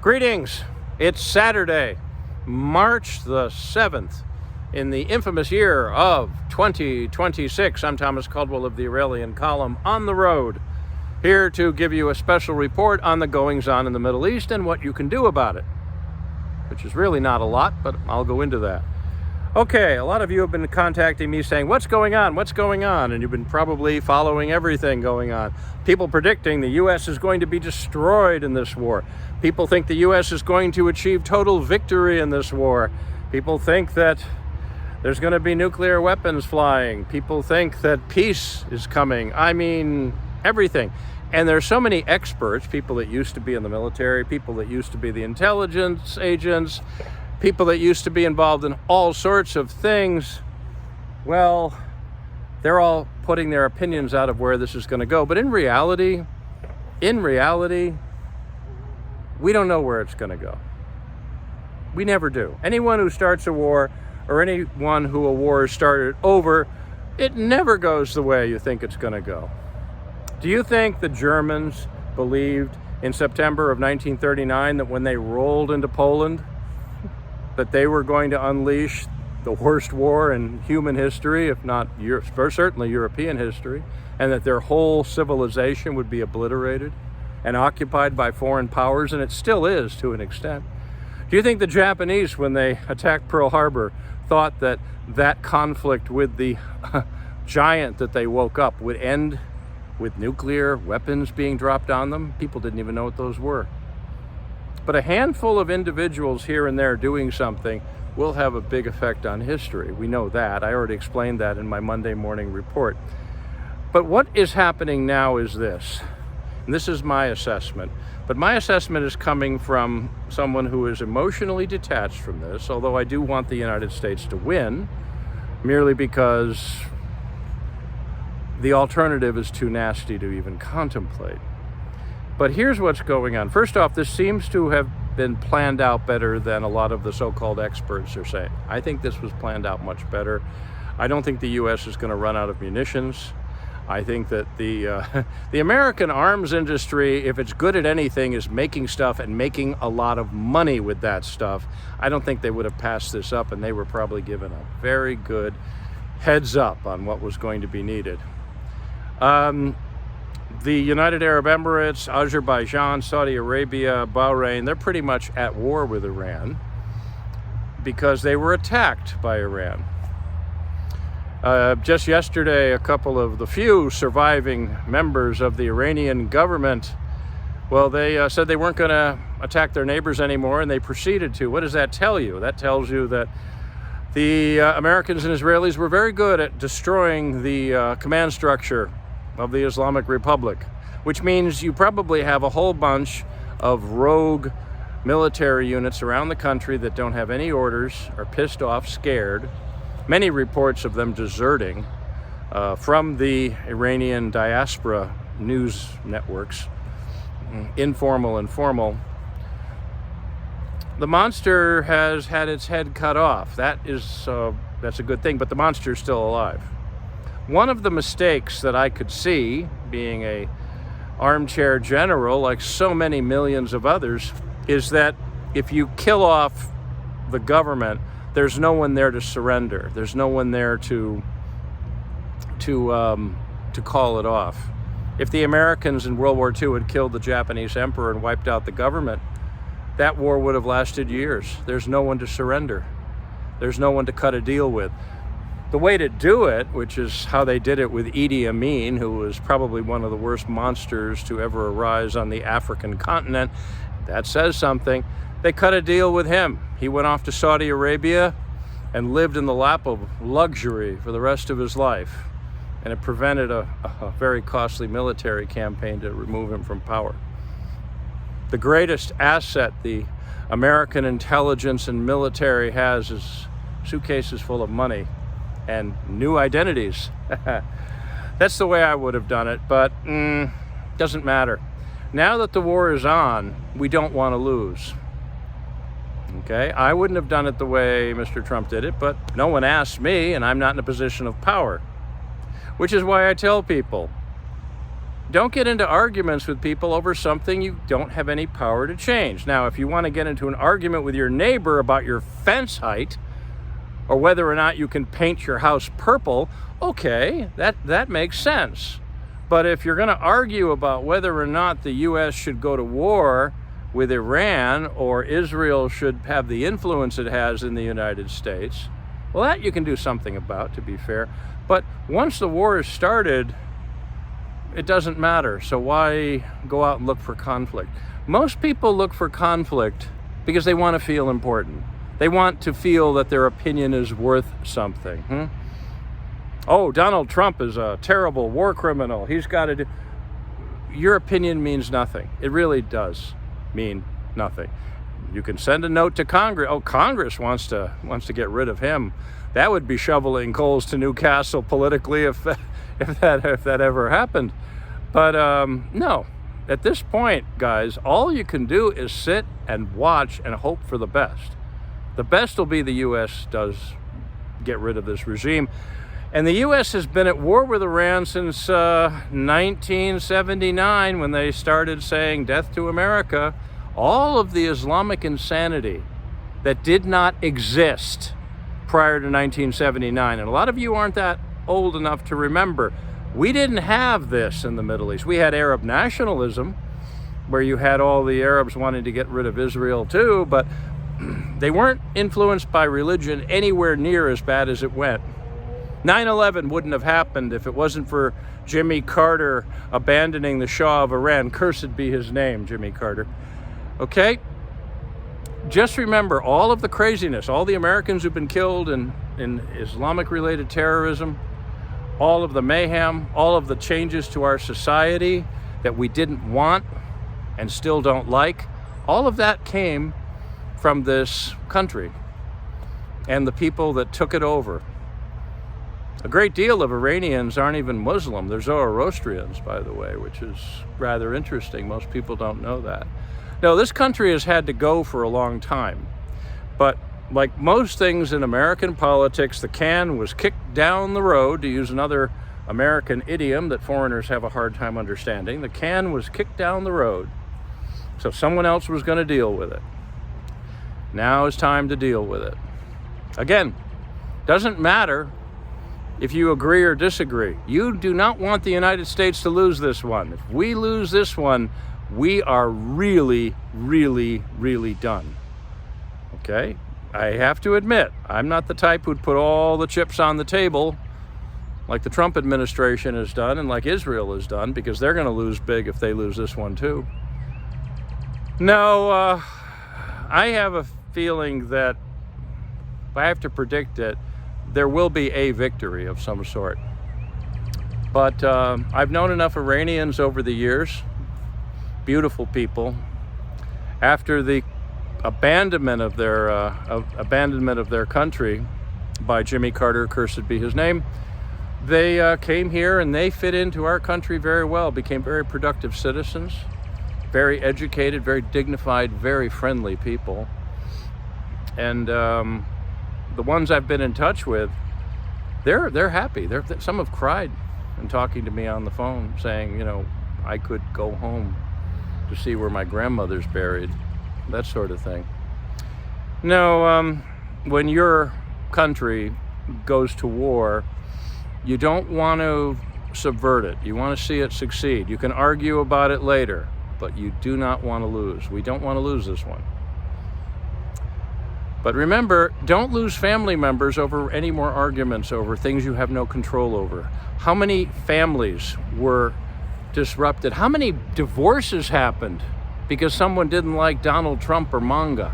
Greetings. It's Saturday, March the 7th, in the infamous year of 2026. I'm Thomas Caldwell of the Aurelian Column, on the road, here to give you a special report on the goings-on in the Middle East and what you can do about it, which is really not a lot, but I'll go into that. Okay, a lot of you have been contacting me saying, what's going on? What's going on? And you've been probably following everything going on. People predicting the U.S. is going to be destroyed in this war. People think the U.S. is going to achieve total victory in this war. People think that there's going to be nuclear weapons flying. People think that peace is coming. I mean, everything. And there's so many experts, people that used to be in the military, people that used to be the intelligence agents, people that used to be involved in all sorts of things. Well, they're all putting their opinions out of where this is going to go. But in reality, we don't know where it's going to go. We never do. Anyone who starts a war, or anyone who a war is started over, it never goes the way you think it's going to go. Do you think the Germans believed in September of 1939 that when they rolled into Poland, that they were going to unleash the worst war in human history, if not certainly European history, and that their whole civilization would be obliterated and occupied by foreign powers? And it still is, to an extent. Do you think the Japanese, when they attacked Pearl Harbor, thought that that conflict with the giant that they woke up would end with nuclear weapons being dropped on them? People didn't even know what those were. But a handful of individuals here and there doing something will have a big effect on history. We know that. I already explained that in my Monday morning report. But what is happening now is this, and this is my assessment, but my assessment is coming from someone who is emotionally detached from this, although I do want the United States to win, merely because the alternative is too nasty to even contemplate. But here's what's going on. First off, this seems to have been planned out better than a lot of the so-called experts are saying. I think this was planned out much better. I don't think the U.S. is going to run out of munitions. I think that the American arms industry, if it's good at anything, is making stuff and making a lot of money with that stuff. I don't think they would have passed this up, and they were probably given a very good heads up on what was going to be needed. The United Arab Emirates, Azerbaijan, Saudi Arabia, Bahrain, they're pretty much at war with Iran because they were attacked by Iran. Just yesterday, a couple of the few surviving members of the Iranian government, well, they said they weren't going to attack their neighbors anymore, and they proceeded to. What does that tell you? That tells you that the Americans and Israelis were very good at destroying the command structure of the Islamic Republic, which means you probably have a whole bunch of rogue military units around the country that don't have any orders, are pissed off, scared. Many reports of them deserting from the Iranian diaspora news networks, informal and formal. The monster has had its head cut off. That's a good thing, but the monster is still alive. One of the mistakes that I could see, being a armchair general like so many millions of others, is that if you kill off the government, there's no one there to surrender. There's no one there to call it off. If the Americans in World War II had killed the Japanese emperor and wiped out the government, that war would have lasted years. There's no one to surrender. There's no one to cut a deal with. The way to do it, which is how they did it with Idi Amin, who was probably one of the worst monsters to ever arise on the African continent, that says something. They cut a deal with him. He went off to Saudi Arabia and lived in the lap of luxury for the rest of his life. And it prevented a very costly military campaign to remove him from power. The greatest asset the American intelligence and military has is suitcases full of money and new identities. That's the way I would have done it, but doesn't matter. Now that the war is on, we don't want to lose. Okay, I wouldn't have done it the way Mr. Trump did it, but no one asked me, and I'm not in a position of power. Which is why I tell people, don't get into arguments with people over something you don't have any power to change. Now, if you want to get into an argument with your neighbor about your fence height or whether or not you can paint your house purple, okay, that makes sense. But if you're going to argue about whether or not the U.S. should go to war with Iran or Israel should have the influence it has in the United States, well, that you can do something about, to be fair. But once the war is started, it doesn't matter. So why go out and look for conflict? Most people look for conflict because they want to feel important. They want to feel that their opinion is worth something. Oh, Donald Trump is a terrible war criminal. He's got to do... Your opinion means nothing. It really does mean nothing. You can send a note to Congress. Oh, Congress wants to get rid of him. That would be shoveling coals to Newcastle politically if that ever happened. But no, at this point, guys, all you can do is sit and watch and hope for the best. The best will be the U.S. does get rid of this regime. And the U.S. has been at war with Iran since 1979 when they started saying death to America. All of the Islamic insanity that did not exist prior to 1979. And a lot of you aren't that old enough to remember. We didn't have this in the Middle East. We had Arab nationalism, where you had all the Arabs wanting to get rid of Israel too, but they weren't influenced by religion anywhere near as bad as it went. 9/11 wouldn't have happened if it wasn't for Jimmy Carter abandoning the Shah of Iran. Cursed be his name, Jimmy Carter. Okay? Just remember all of the craziness, all the Americans who've been killed in Islamic-related terrorism, all of the mayhem, all of the changes to our society that we didn't want and still don't like, all of that came from this country and the people that took it over. A great deal of Iranians aren't even Muslim. They're Zoroastrians, by the way, which is rather interesting. Most people don't know that. No, this country has had to go for a long time. But like most things in American politics, the can was kicked down the road, to use another American idiom that foreigners have a hard time understanding. The can was kicked down the road, so someone else was going to deal with it. Now is time to deal with it. Again, doesn't matter if you agree or disagree. You do not want the United States to lose this one. If we lose this one, we are really, really, really done. Okay? I have to admit, I'm not the type who'd put all the chips on the table like the Trump administration has done and like Israel has done, because they're going to lose big if they lose this one too. No, I have a feeling that if I have to predict it, there will be a victory of some sort. But I've known enough Iranians over the years, beautiful people, after the abandonment of their country by Jimmy Carter, cursed be his name, they came here and they fit into our country very well, became very productive citizens, very educated, very dignified, very friendly people. And the ones I've been in touch with, they're happy. Some have cried and talking to me on the phone, saying, you know, I could go home to see where my grandmother's buried, that sort of thing. No, when your country goes to war, you don't want to subvert it. You want to see it succeed. You can argue about it later, but you do not want to lose. We don't want to lose this one. But remember, don't lose family members over any more arguments over things you have no control over. How many families were disrupted? How many divorces happened because someone didn't like Donald Trump or MAGA,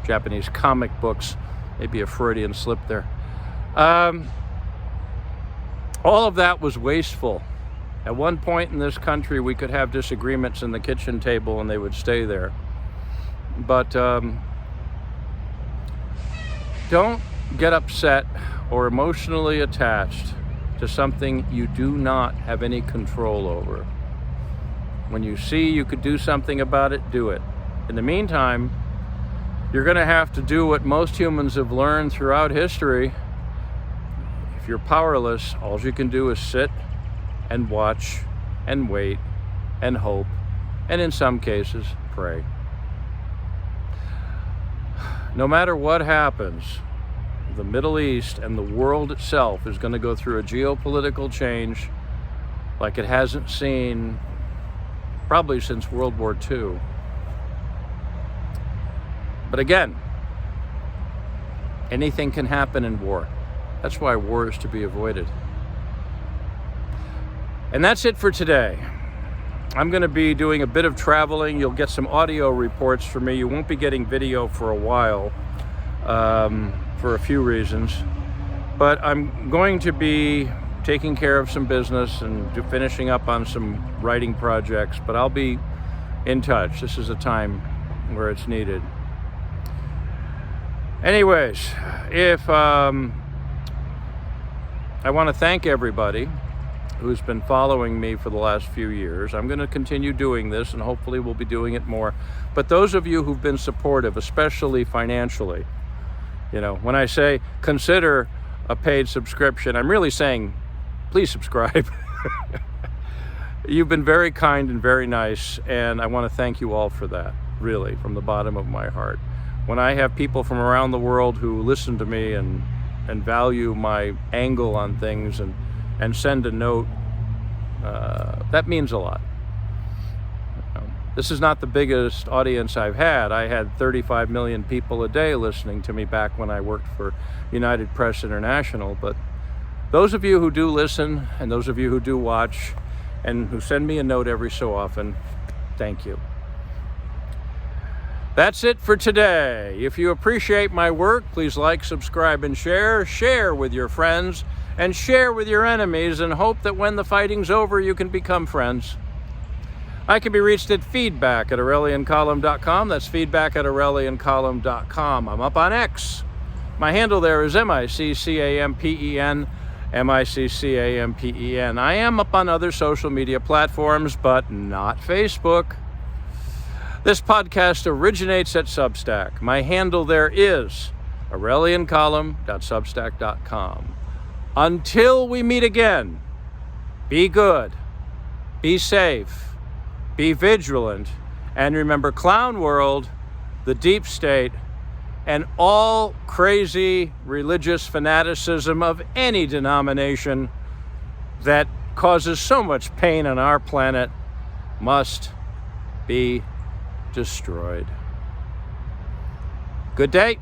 Japanese comic books, maybe a Freudian slip there. All of that was wasteful. At one point in this country, we could have disagreements in the kitchen table and they would stay there. But don't get upset or emotionally attached to something you do not have any control over. When you see you could do something about it, do it. In the meantime, you're going to have to do what most humans have learned throughout history. If you're powerless, all you can do is sit and watch and wait and hope, and in some cases, pray. No matter what happens, the Middle East and the world itself is going to go through a geopolitical change like it hasn't seen probably since World War II. But again, anything can happen in war. That's why war is to be avoided. And that's it for today. I'm going to be doing a bit of traveling. You'll get some audio reports from me. You won't be getting video for a while, for a few reasons. But I'm going to be taking care of some business and finishing up on some writing projects. But I'll be in touch. This is a time where it's needed. Anyways, I want to thank everybody who's been following me for the last few years. I'm going to continue doing this, and hopefully we'll be doing it more. But those of you who've been supportive, especially financially, when I say consider a paid subscription, I'm really saying, please subscribe. You've been very kind and very nice, and I want to thank you all for that, really, from the bottom of my heart. When I have people from around the world who listen to me and value my angle on things and send a note, that means a lot. This is not the biggest audience I've had. I had 35 million people a day listening to me back when I worked for United Press International. But those of you who do listen, and those of you who do watch, and who send me a note every so often, thank you. That's it for today. If you appreciate my work, please like, subscribe, and share. Share with your friends and share with your enemies, and hope that when the fighting's over, you can become friends. I can be reached at feedback@aureliancolumn.com. That's feedback@aureliancolumn.com. I'm up on X. My handle there is MICCAMPEN, MICCAMPEN. I am up on other social media platforms, but not Facebook. This podcast originates at Substack. My handle there is aureliancolumn.substack.com. Until we meet again, be good, be safe, be vigilant, and remember, Clown World, the deep state, and all crazy religious fanaticism of any denomination that causes so much pain on our planet must be destroyed. Good day.